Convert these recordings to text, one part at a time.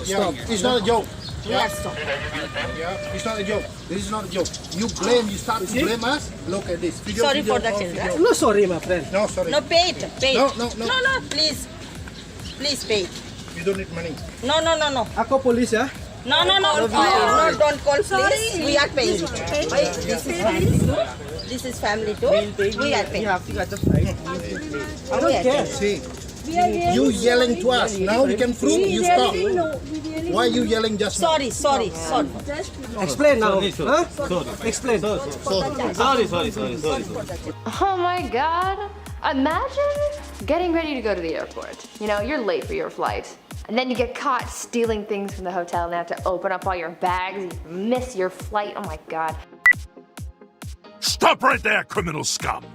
Yeah, it's not a joke. Yes. Yeah, it's not a joke. This is not a joke. You start to blame us. Look at this. Sorry for the children. Video. No, sorry, my friend. No, sorry. No, pay it. No, Please. Please pay it. You don't need money. No. Ako police, ya? No, don't call police. We are paying. This is family too. We are paying. You have to get the fight. I don't care. See, you yelling to us. Now we can prove you stop. Why are you yelling just now? Sorry. Explain now. Huh? Explain. Sorry. Oh my god. Imagine getting ready to go to the airport. You know, you're late for your flight. And then you get caught stealing things from the hotel and have to open up all your bags. You miss your flight. Oh my god. Stop right there, criminal scum!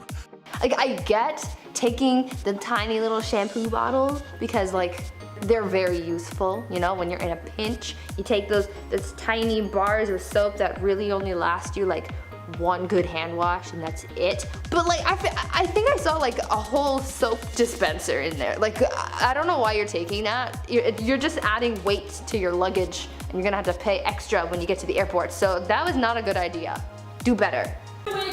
Like, I get taking the tiny little shampoo bottles because, like, they're very useful, you know, when you're in a pinch. You take those tiny bars of soap that really only last you, like, one good hand wash and that's it. But, like, I think I saw, like, a whole soap dispenser in there. Like, I don't know why you're taking that. You're just adding weight to your luggage and you're gonna have to pay extra when you get to the airport. So that was not a good idea. Do better. Really?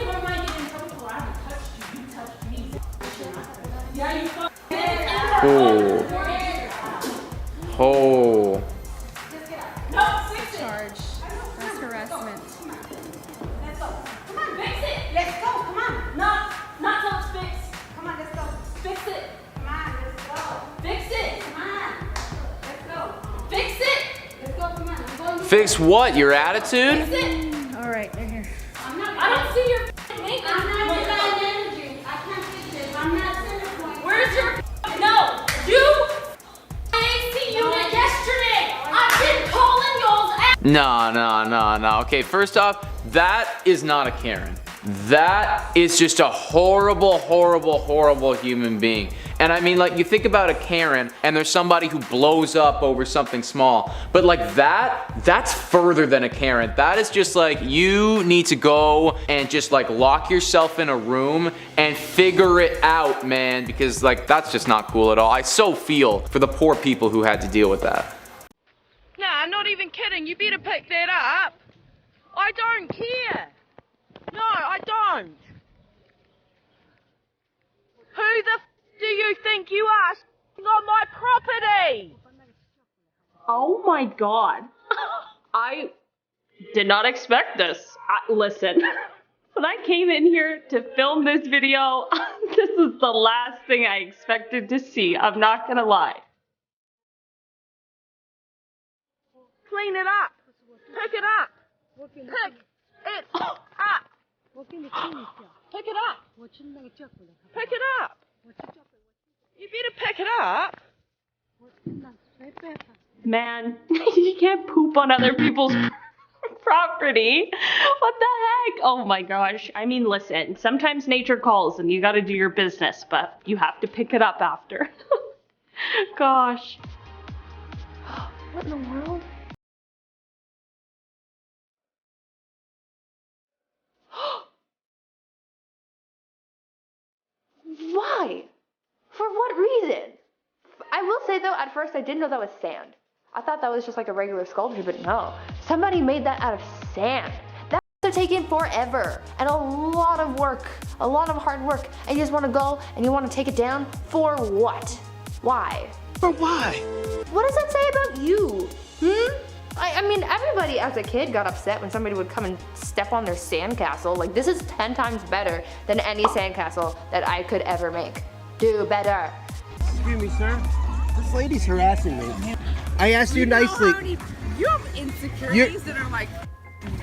What am I getting in trouble for? I haven't touched you. You touched me. Yeah, you Oh. No, fix it. Charge. That's harassment. Let's go. Come on, fix it. Let's go. Come on. Not till it's fixed. Come on, let's go. Fix it. Come on, let's go. Fix it. Come on. Let's go. Fix it. Let's go. Come on. I'm going. Fix what? Your attitude? Fix it. All right, they're here. I don't see your makeup. I'm not in bad energy. I can't fix this. I'm not center point. Where's your no? I see you yesterday. I've been calling y'all's ass. No. Okay, first off, that is not a Karen. That is just a horrible human being. And I mean, like, you think about a Karen and there's somebody who blows up over something small, but like that's further than a Karen. That is just like, you need to go and just like lock yourself in a room and figure it out, man, because like that's just not cool at all. I so feel for the poor people who had to deal with that. Nah, I'm not even kidding. You better pick that up. I don't care. No, I don't. Who the f do you think you are on my property? Oh my god. I did not expect this. Listen, when I came in here to film this video, this is the last thing I expected to see. I'm not gonna lie. Clean it up. Pick it up. Pick it up. Pick it up. Pick it up. You better pick it up. Man, you can't poop on other people's property. What the heck? Oh my gosh. I mean, listen, sometimes nature calls and you gotta do your business, but you have to pick it up after. Gosh. What in the world? Why? For what reason? I will say though, at first I didn't know that was sand. I thought that was just like a regular sculpture, but no. Somebody made that out of sand. That's taking forever and a lot of work, a lot of hard work. And you just want to go and you want to take it down for what? Why? For why? What does that say about you? I mean, everybody as a kid got upset when somebody would come and step on their sandcastle. Like, this is 10 times better than any sandcastle that I could ever make. Do better. Excuse me, sir. This lady's harassing me. I asked you nicely. You have insecurities that are like...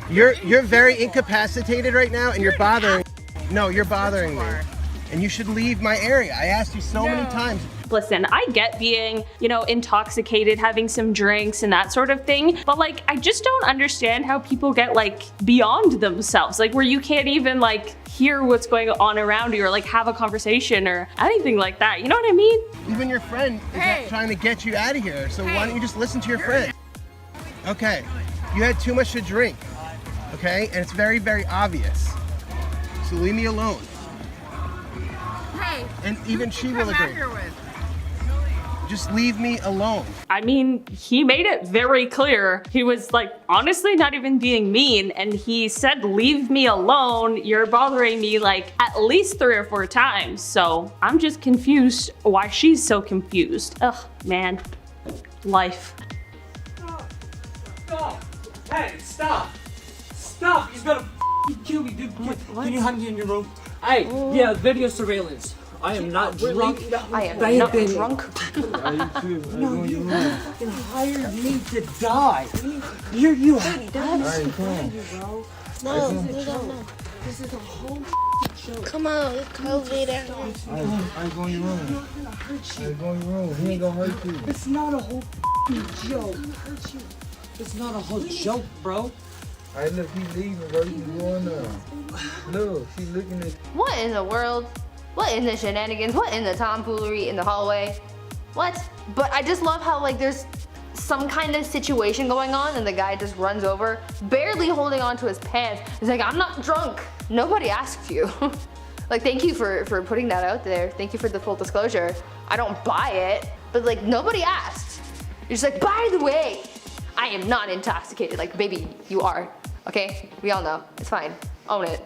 You're very incapacitated right now and you're bothering. No, you're bothering me. And you should leave my area. I asked you so many times. Listen, I get being, you know, intoxicated, having some drinks and that sort of thing, but like, I just don't understand how people get like beyond themselves, like where you can't even like hear what's going on around you or like have a conversation or anything like that. You know what I mean? Even your friend is trying to get you out of here, so why don't you just listen to your friend? Okay, you had too much to drink, okay? And it's very, very obvious. So leave me alone. Hey, and even she will agree. Just leave me alone. I mean, he made it very clear. He was like, honestly, not even being mean. And he said, leave me alone. You're bothering me like at least 3 or 4 times. So I'm just confused why she's so confused. Ugh, man. Life. Stop! Hey, stop! Stop! He's gonna kill me, dude. Can you hide me in your room? Hey, yeah, video surveillance. I am not drunk. I am not drunk. No, you fucking hired me to die. You had No, this is a whole joke. Come on, it's COVID. I go in your room. I go in your room. He ain't gonna hurt you. It's not a whole joke. It's not a whole joke, bro. Alright, look, he's leaving, bro. He's going now. Look, she's looking at. What in the world? What in the shenanigans? What in the tomfoolery in the hallway? What? But I just love how like there's some kind of situation going on and the guy just runs over, barely holding on to his pants. He's like, I'm not drunk. Nobody asked you. Like, thank you for putting that out there. Thank you for the full disclosure. I don't buy it, but like nobody asked. You're just like, by the way, I am not intoxicated. Like, baby, you are. Okay? We all know. It's fine. Own it.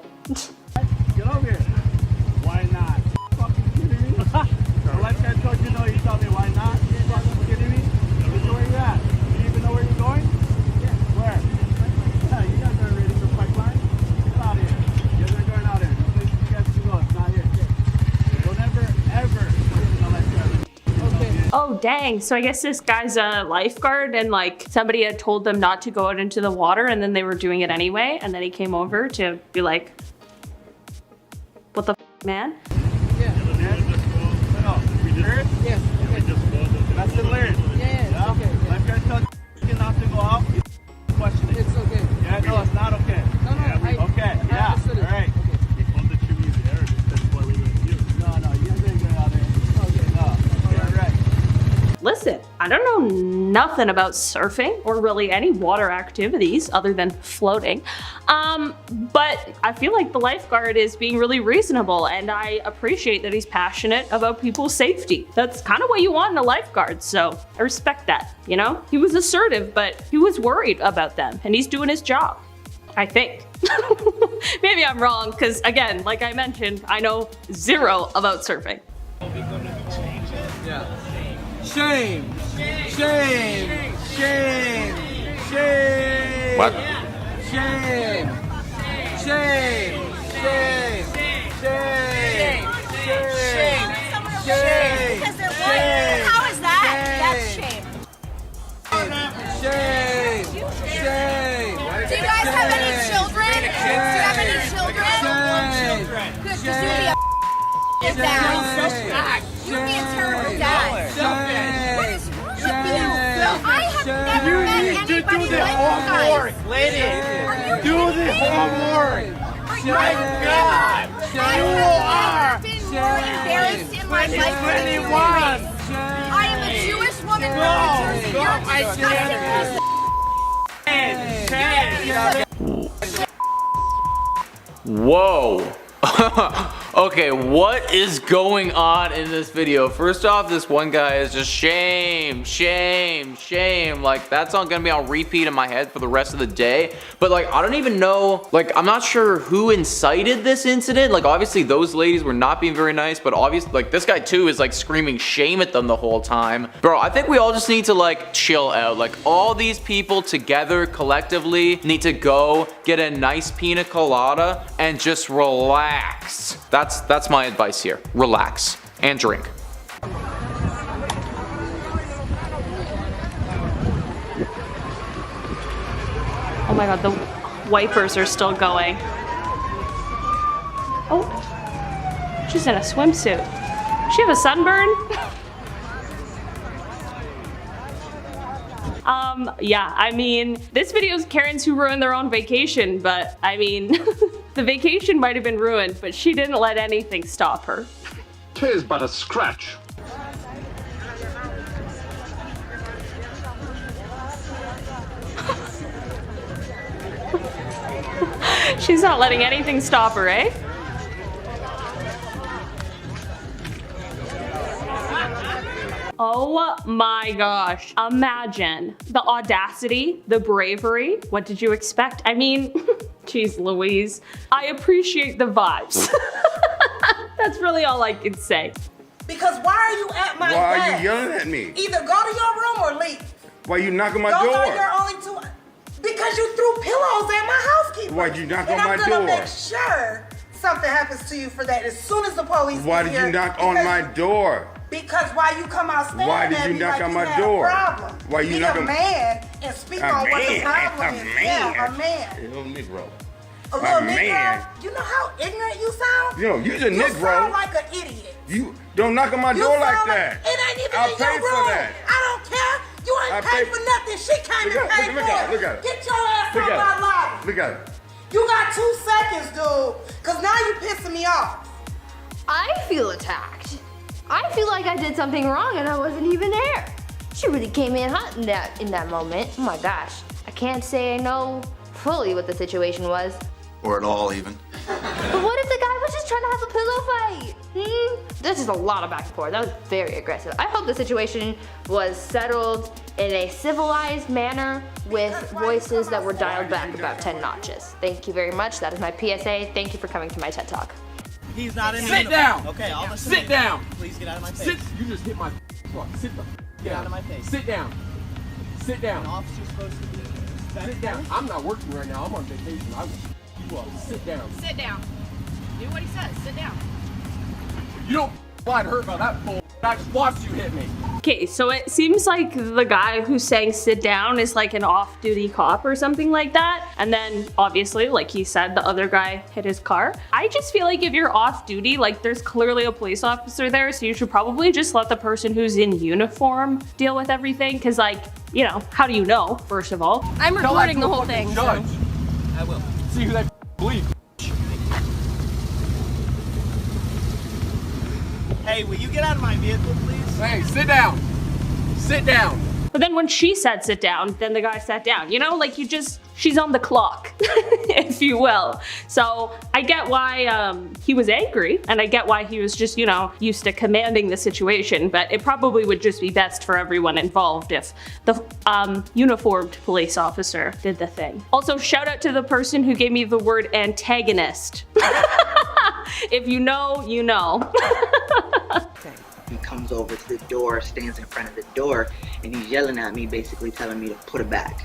Get over here. Why not? Fucking kidding me? The lifeguard told you no, you told me why not? You fucking kidding me? Where you at? You even know where you're going? Yeah. Where? Yeah, you guys aren't ready for pipeline. Get out of here. You guys are going out here. The place you guys can go, it's not here. Don't ever get in the lifeguard. Okay. Oh, dang. So I guess this guy's a lifeguard and like somebody had told them not to go out into the water and then they were doing it anyway. And then he came over to be like, what the f, man? Yeah. No. We heard? Yes. That's the lyric. Yeah. Okay. Lifeguard told you not to go out. Question it. It's okay. Yeah, no, it's not okay. No, okay. Yeah. All right. We found that you use air. That's why we went here. No, you guys ain't going out there. Okay. No. Okay, all right. Listen, I don't know nothing about surfing or really any water activities other than floating. But I feel like the lifeguard is being really reasonable and I appreciate that he's passionate about people's safety. That's kind of what you want in a lifeguard, so I respect that, you know? He was assertive, but he was worried about them and he's doing his job, I think. Maybe I'm wrong, because again, like I mentioned, I know zero about surfing. Yeah. Shame! Shame! Shame! Shame! What? Shame! Shame! Shame! Shame! Shame! Shame! Because they're white. How is that? That's shame. Shame! Shame! Do you guys have any children? Do you have any children? Good, because you'd be a dad. You'd be a terrible dad. What is wrong with you? I have never met anybody like you guys. Ladies, do the homework. My God, you are been more embarrassed in my life than you. 21. I am a Jewish woman from New Jersey. You're disgusting. Whoa. Okay, what is going on in this video? First off, this one guy is just shame, shame, shame. Like, that's not gonna be on repeat in my head for the rest of the day. But like, I don't even know, like, I'm not sure who incited this incident. Like, obviously those ladies were not being very nice, but obviously, like, this guy too is like screaming shame at them the whole time. Bro, I think we all just need to like chill out. Like, all these people together collectively need to go get a nice pina colada and just relax. That's my advice here. Relax and drink. Oh my God, the wipers are still going. Oh, she's in a swimsuit. She have a sunburn? Yeah, I mean, this video is Karens who ruined their own vacation, but I mean, the vacation might have been ruined, but she didn't let anything stop her. 'Tis but a scratch. She's not letting anything stop her, eh? Oh my gosh. Imagine the audacity, the bravery. What did you expect? I mean, geez Louise. I appreciate the vibes. That's really all I can say. Because why are you at my Why desk? are you yelling at me? Either go to your room or leave. Why you knock on my Those door? are your only two. Because you threw pillows at my housekeeper. Why'd you knock and on my door? I'm gonna make sure something happens to you for that as soon as the police Why get did here. you knock on my door? Because why you come out staring Why did at you me knock like on you my had door? A problem. Why you Be knock a on man and speak a on what the man, problem a is. man. Yeah, a man. A little Negro. A A little man. Negro. You know how ignorant you sound? Yo, you's a You Negro. sound like an idiot. You don't knock on my You door like sound that. It ain't even I'll in pay your for room. that. I don't care. You ain't I paid pay- for nothing. She came Look and at- paid look for at it, it. look at it. Get your ass Look out at my it. lobby. Look at it. You got 2 seconds, dude. Cause now you pissing me off. I feel attacked. I feel like I did something wrong and I wasn't even there. She really came in hot in that moment. Oh my gosh. I can't say I know fully what the situation was. Or at all, even. But what if the guy was just trying to have a pillow fight? This is a lot of back and forth. That was very aggressive. I hope the situation was settled in a civilized manner with voices that were dialed back about 10 notches. Thank you very much. That is my PSA. Thank you for coming to my TED Talk. He's not in Sit down. Okay, I'll listen. Sit down. Please get out of my face. Sit. You just hit my fuck. Sit down. Get out of my face. Sit down. Sit down. An officer's supposed to be Sit down. I'm not working right now. I'm on vacation. I will you up. Sit down. Sit down. Do what he says. Sit down. You don't fly to hurt about that bull. I just watched you hit me. Okay, so it seems like the guy who's saying sit down is like an off-duty cop or something like that. And then obviously, like he said, the other guy hit his car. I just feel like if you're off-duty, like there's clearly a police officer there, so you should probably just let the person who's in uniform deal with everything. Cause like, you know, how do you know, first of all? I'm Tell that recording to the a whole fucking thing. Judge. I will. See who they believe. Hey, will you get out of my vehicle, please? Hey, sit down. Sit down. But then when she said sit down, then the guy sat down. You know, like she's on the clock, if you will. So I get why he was angry, and I get why he was just, you know, used to commanding the situation, but it probably would just be best for everyone involved if the uniformed police officer did the thing. Also, shout out to the person who gave me the word antagonist. If you know, you know. He comes over to the door, stands in front of the door, and he's yelling at me, basically telling me to put it back.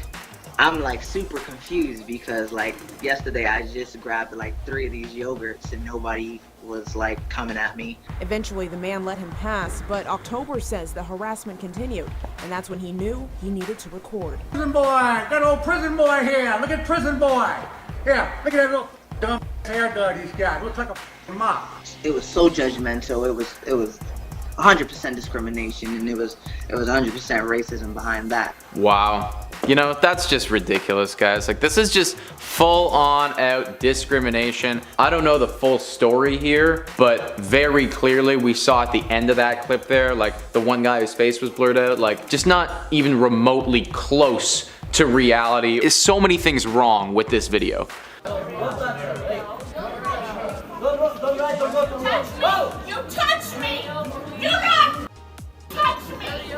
I'm like super confused because like yesterday I just grabbed like 3 of these yogurts and nobody was like coming at me. Eventually the man let him pass, but October says the harassment continued, and that's when he knew he needed to record. Prison boy, that old prison boy here. Look at prison boy. Here, look at that little dumb haircut he's got. Looks like a mop. It was so judgmental. It was 100% discrimination, and it was 100% racism behind that. Wow. You know, that's just ridiculous, guys. Like, this is just full on out discrimination. I don't know the full story here, but very clearly we saw at the end of that clip there, like the one guy whose face was blurred out, like just not even remotely close to reality. There's so many things wrong with this video. You touched me! You not touch me!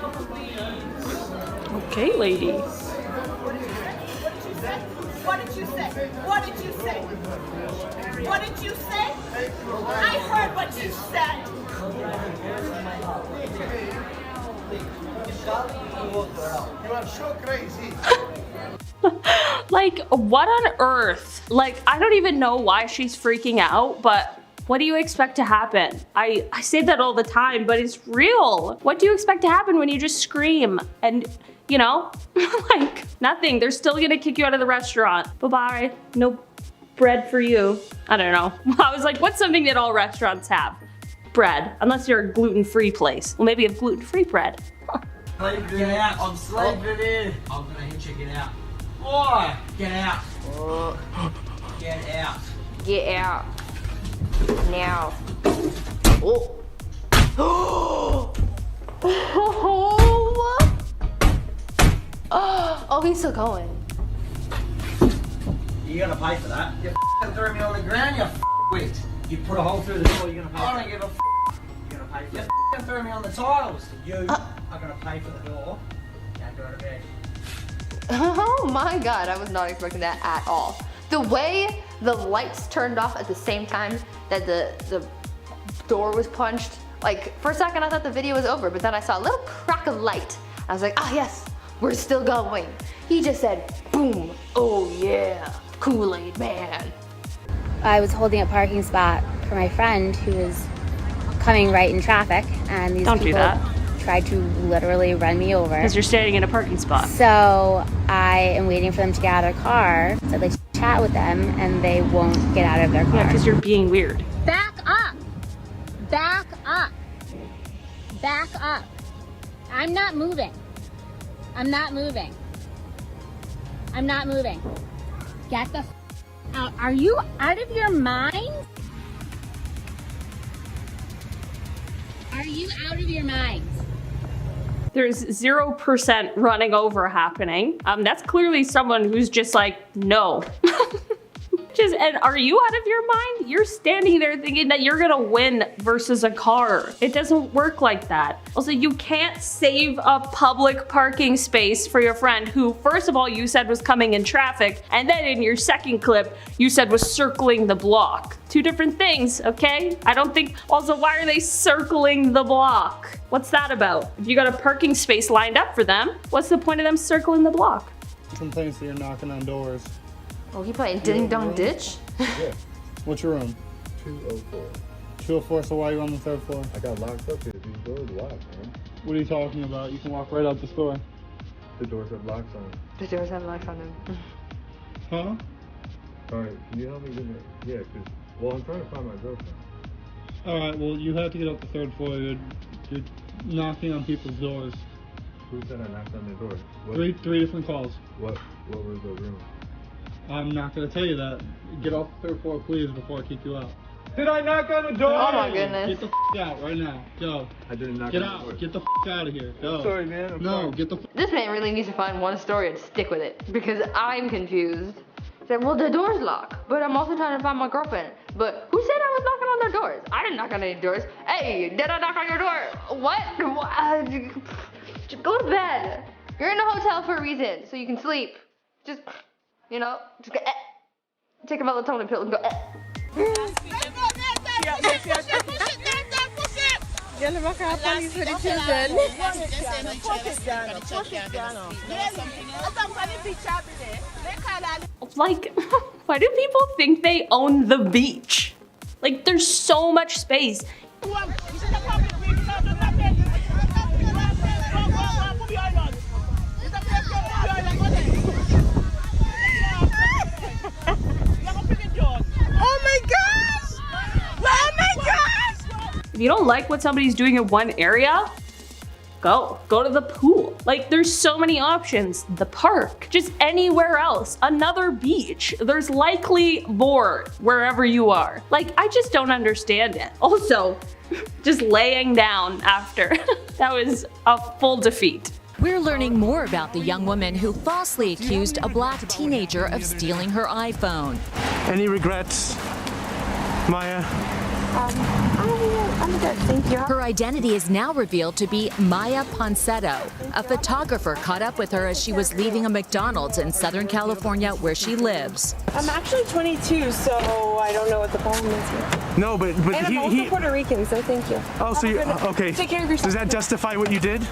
Okay, lady. What did you say? What did you say? What did you say? I heard what you said. You are so crazy. Like, what on earth? Like, I don't even know why she's freaking out, but what do you expect to happen? I say that all the time, but it's real. What do you expect to happen when you just scream and, you know, like nothing. They're still gonna kick you out of the restaurant. Bye-bye. No bread for you. I don't know. I was like, what's something that all restaurants have? Bread, unless you're a gluten-free place. Well, maybe you have gluten-free bread. Get out. I'm sleeping in. I'm gonna hit you. Get out. Boy, get out. Get out. Get out. Now. Oh. Oh, he's still going. You gonna pay for that? You threw me on the ground, you wit. You put a hole through the door, you're gonna pay for it. I don't give a you're gonna pay for it. throw me on the tiles. You are gonna pay for the door. Can't go to bed. Oh my god, I was not expecting that at all. The way the lights turned off at the same time that the door was punched, like for a second I thought the video was over, but then I saw a little crack of light. I was like, ah yes, we're still going. He just said, boom, oh yeah, Kool-Aid man. I was holding a parking spot for my friend who was coming right in traffic, and these people tried to literally run me over. Because you're standing in a parking spot. So I am waiting for them to get out of their car. So I chat with them, and they won't get out of their car. Yeah, because you're being weird. Back up. Back up. Back up. I'm not moving. I'm not moving. I'm not moving. Get the f out. Are you out of your mind? Are you out of your mind? There's 0% running over happening. That's clearly someone who's just like, no. And are you out of your mind? You're standing there thinking that you're gonna win versus a car. It doesn't work like that. Also, you can't save a public parking space for your friend who, first of all, you said was coming in traffic, and then in your second clip, you said was circling the block. Two different things, okay? I don't think, also, why are they circling the block? What's that about? If you got a parking space lined up for them, what's the point of them circling the block? Complaints that you're knocking on doors. Oh, he playing Ding Dong Ditch? Yeah. What's your room? 204. 204, so why are you on the 3rd floor? I got locked up here. These doors locked, man. What are you talking about? You can walk right out the store. The doors have locks on them. The doors have locks on them. Huh? Alright, can you help me get it? Yeah, because, well, I'm trying to find my girlfriend. Alright, well, you have to get up the 3rd floor. You're knocking on people's doors. Who said I knocked on their door? What? Three different calls. What was the room? I'm not going to tell you that. Get off the 3rd floor, please, before I kick you out. Did I knock on the door? Oh my goodness. Get the out right now. Go. I didn't knock Get on out. the door. Get the out of here. Go. I'm sorry, man. I'm sorry. Get the This man really needs to find one story and stick with it, because I'm confused. He said, well, the door's locked, but I'm also trying to find my girlfriend. But who said I was knocking on their doors? I didn't knock on any doors. Hey, did I knock on your door? What? Go to bed. You're in a hotel for a reason, so you can sleep. Just, you know, just go, take a melatonin pill and go, Like, why do people think they own the beach? Like, there's so much space. If you don't like what somebody's doing in one area, go to the pool. Like, there's so many options. The park, just anywhere else, another beach. There's likely more wherever you are. Like, I just don't understand it. Also, just laying down after. That was a full defeat. We're learning more about the young woman who falsely accused a black teenager of stealing her iPhone. Any regrets, Maya? I'm good, thank you. Her identity is now revealed to be Maya Ponsetto. A photographer caught up with her as she was leaving a McDonald's in Southern California where she lives. I'm actually 22, so I don't know what the problem is here. No, but and I'm also Puerto Rican, so thank you. Oh, so you okay? Take care of yourself. Does that justify what you did?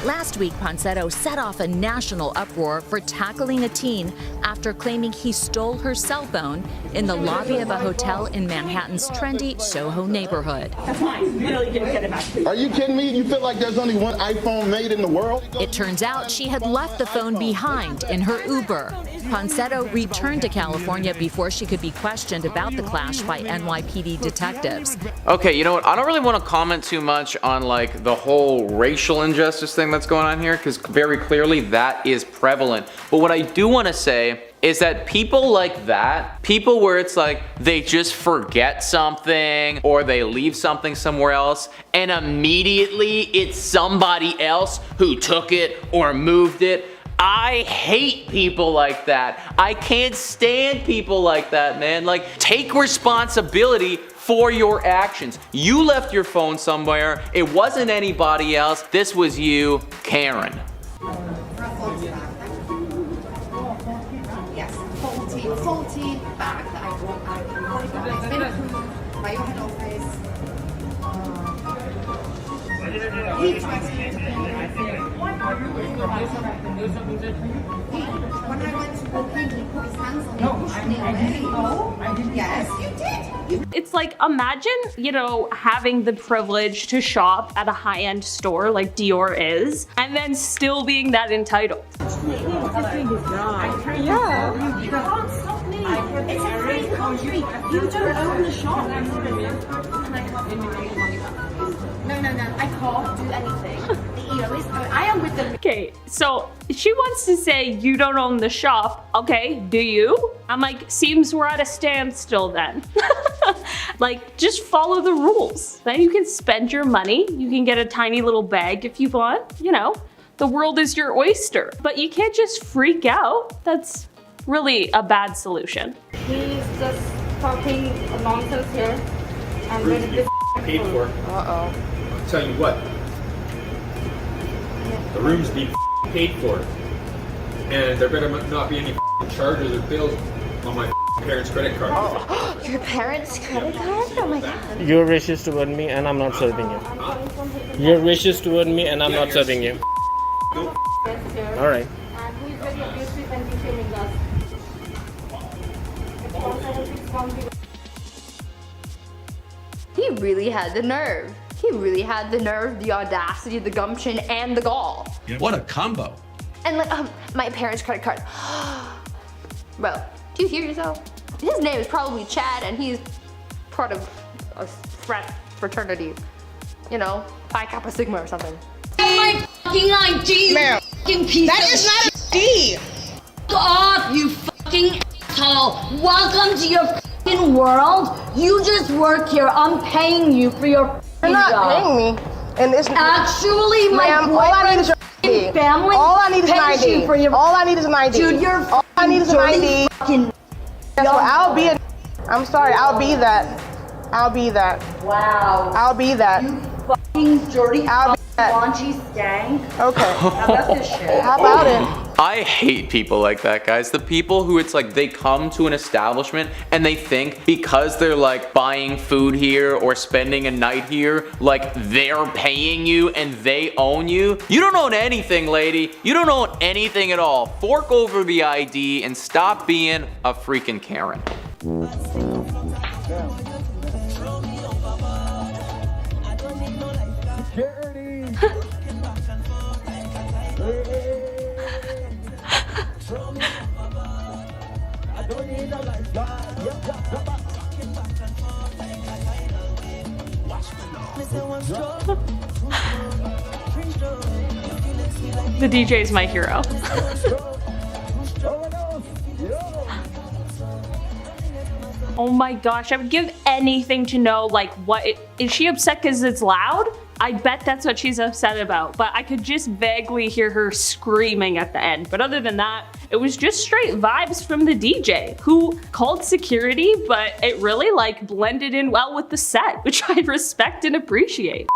Last week, Ponsetto set off a national uproar for tackling a teen after claiming he stole her cell phone in the lobby of a hotel in Manhattan's trendy Soho neighborhood. That's mine. Literally didn't get it back. Are you kidding me? You feel like there's only one iPhone made in the world? It turns out she had left the phone behind in her Uber. Ponsetto returned to California before she could be questioned about the clash by NYPD detectives. Okay, you know what? I don't really want to comment too much on like the whole racial injustice thing that's going on here, because very clearly that is prevalent. But what I do want to say is that people like that, people where it's like they just forget something or they leave something somewhere else and immediately it's somebody else who took it or moved it. I hate people like that. I can't stand people like that, man. Like, take responsibility for your actions. You left your phone somewhere. It wasn't anybody else. This was you, Karen. Yes, faulty bag that I brought back. It's been approved by your head office. He requested when I went to walk in, he put his hands on me, pushed me away. No, I didn't. Yes, you did. It's like, imagine, you know, having the privilege to shop at a high-end store like Dior is, and then still being that entitled. Yeah. You can't stop me. It's a free country. You don't own the shop. Can I have your money back? No, I can't do anything. I am with them. Okay, so she wants to say you don't own the shop. Okay, do you? I'm like, seems we're at a standstill then. Like, just follow the rules. Then you can spend your money. You can get a tiny little bag if you want. You know, the world is your oyster. But you can't just freak out. That's really a bad solution. He's just talking nonsense here. I'm ready to paid for. Uh-oh. I'll tell you what. The room's being paid for. And there better not be any charges or bills on my parents' credit card. Oh, your parents' credit card? Oh my god. You're racist toward me and I'm not serving you. You're racist toward me and I'm not serving you. Alright. And who is very abusive and defaming us? He really had the nerve. He really had the nerve, the audacity, the gumption, and the gall. What a combo. And like, my parents' credit card. Bro, do you hear yourself? His name is probably Chad, and he's part of a frat fraternity. You know, Phi Kappa Sigma or something. My fucking ID, Ma'am, fucking piece that of is not shit. a D. Fuck off, you fucking asshole. Welcome to your fucking world. You just work here. I'm paying you for your fucking You're not job. paying me. And it's Actually, my ma'am, all I need is your ID. family All I need is an pays you ID. for your All I need is an ID. Dude, you're all I need is an dirty ID. fucking Guess what? I'll be a. I'm sorry. I'll be that. I'll be that. Wow. I'll be that. You fucking dirty I'll be that. raunchy stank. Okay. Now that's this shit. How about it? I hate people like that, guys. The people who it's like they come to an establishment and they think because they're like buying food here or spending a night here, like they're paying you and they own you. You don't own anything, lady. You don't own anything at all. Fork over the ID and stop being a freaking Karen. The DJ is my hero. Oh my gosh, I would give anything to know, like, is she upset because it's loud? I bet that's what she's upset about, but I could just vaguely hear her screaming at the end. But other than that, it was just straight vibes from the DJ, who called security, but it really like blended in well with the set, which I respect and appreciate.